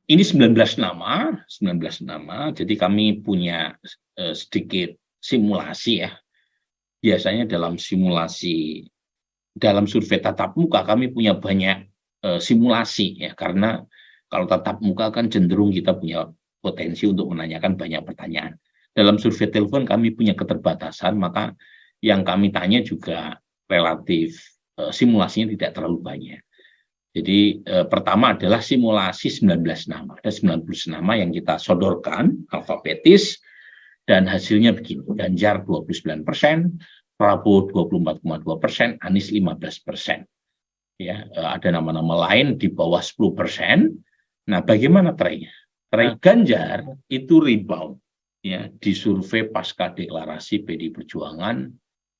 ini 19 nama, jadi kami punya sedikit simulasi ya. Biasanya dalam survei tatap muka kami punya banyak simulasi ya, karena kalau tatap muka kan cenderung kita punya potensi untuk menanyakan banyak pertanyaan. Dalam survei telepon kami punya keterbatasan, maka yang kami tanya juga relatif simulasinya tidak terlalu banyak. Jadi pertama adalah simulasi 19 nama. Ada 19 nama yang kita sodorkan alfabetis dan hasilnya begini. Ganjar 29%, Prabowo 24,2%, Anies 15%. Ya, ada nama-nama lain di bawah 10%. Nah, bagaimana trennya? Tren Ganjar itu rebound ya di survei pasca deklarasi PD Perjuangan.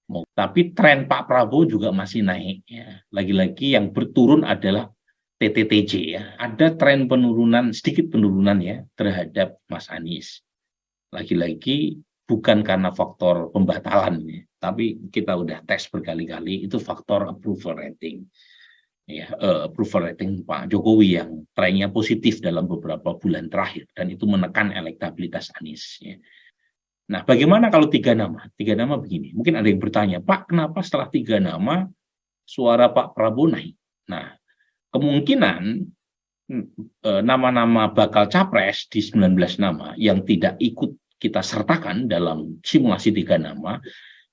Tapi tren Pak Prabowo juga masih naik ya. Lagi-lagi yang berturun adalah TTTJ ya. Ada tren penurunan, sedikit penurunan ya terhadap Mas Anies. Lagi-lagi bukan karena faktor pembatalan ya, tapi kita udah tes berkali-kali itu faktor approval rating. Ya, approval rating Pak Jokowi yang trennya positif dalam beberapa bulan terakhir dan itu menekan elektabilitas Anies ya. Nah, bagaimana kalau 3 nama? 3 nama begini. Mungkin ada yang bertanya, Pak, kenapa setelah 3 nama suara Pak Prabowo naik? Nah, kemungkinan nama-nama bakal capres di 19 nama yang tidak ikut kita sertakan dalam simulasi 3 nama,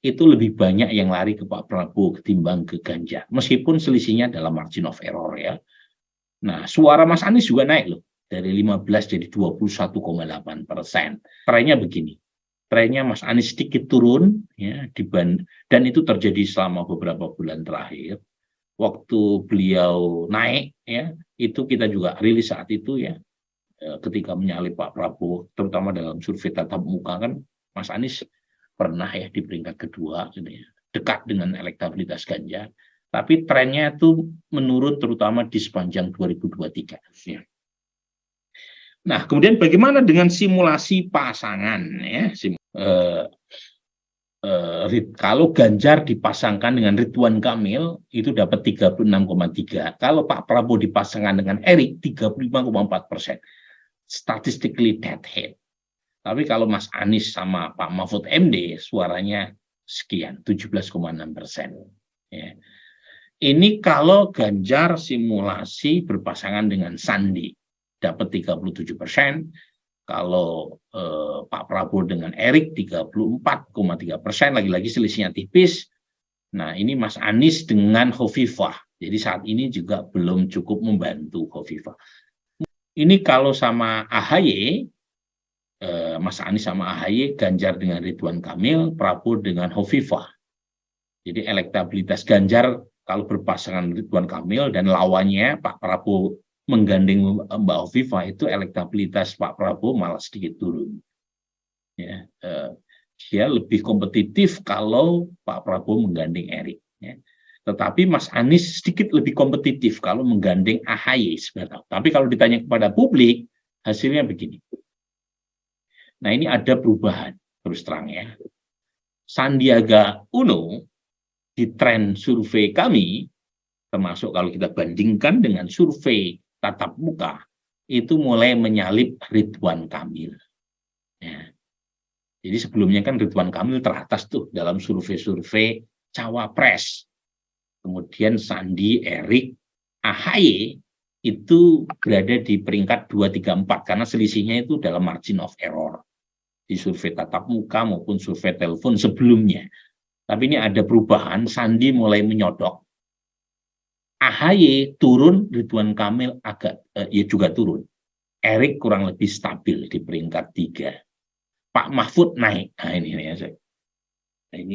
itu lebih banyak yang lari ke Pak Prabowo ketimbang ke Ganjar. Meskipun selisihnya dalam margin of error ya. Nah, suara Mas Anies juga naik loh. Dari 15 jadi 21,8%. Trennya begini. Trennya Mas Anies sedikit turun ya dan itu terjadi selama beberapa bulan terakhir. Waktu beliau naik ya, itu kita juga rilis saat itu ya, ketika menyalip Pak Prabowo, terutama dalam survei tatap muka kan Mas Anies pernah ya di peringkat kedua gitu ya, dekat dengan elektabilitas Ganjar. Tapi trennya itu menurun terutama di sepanjang 2023 ya. Nah, kemudian bagaimana dengan simulasi pasangan ya? Kalau Ganjar dipasangkan dengan Ridwan Kamil itu dapat 36,3. Kalau Pak Prabowo dipasangkan dengan Erik 35,4%. Statistically dead head. Tapi kalau Mas Anies sama Pak Mahfud MD suaranya sekian, 17,6%. Ya. Ini kalau Ganjar simulasi berpasangan dengan Sandi dapat 37%. Kalau Pak Prabowo dengan Erik 34,3%, lagi-lagi selisihnya tipis. Nah, ini Mas Anies dengan Hovifah. Jadi saat ini juga belum cukup membantu Hovifah. Ini kalau sama AHY, Mas Anies sama AHY, Ganjar dengan Ridwan Kamil, Prabowo dengan Hovifah. Jadi elektabilitas Ganjar kalau berpasangan Ridwan Kamil dan lawannya Pak Prabowo menggandeng Mbak Hovifah, itu elektabilitas Pak Prabowo malah sedikit turun. Ya, dia lebih kompetitif kalau Pak Prabowo menggandeng Erik. Ya. Tetapi Mas Anies sedikit lebih kompetitif kalau menggandeng AHY sebenarnya. Tapi kalau ditanya kepada publik, hasilnya begini. Nah, ini ada perubahan terus terang ya. Sandiaga Uno di tren survei kami, termasuk kalau kita bandingkan dengan survei tatap muka, itu mulai menyalip Ridwan Kamil. Ya. Jadi sebelumnya kan Ridwan Kamil teratas tuh dalam survei-survei cawapres. Kemudian Sandi, Erik, AHY itu berada di peringkat 2, 3, 4 karena selisihnya itu dalam margin of error di survei tatap muka maupun survei telepon sebelumnya. Tapi ini ada perubahan, Sandi mulai menyodok. AHY turun, Ridwan Kamil ya juga turun. Erik kurang lebih stabil di peringkat 3. Pak Mahfud naik. Nah ini ya. Ini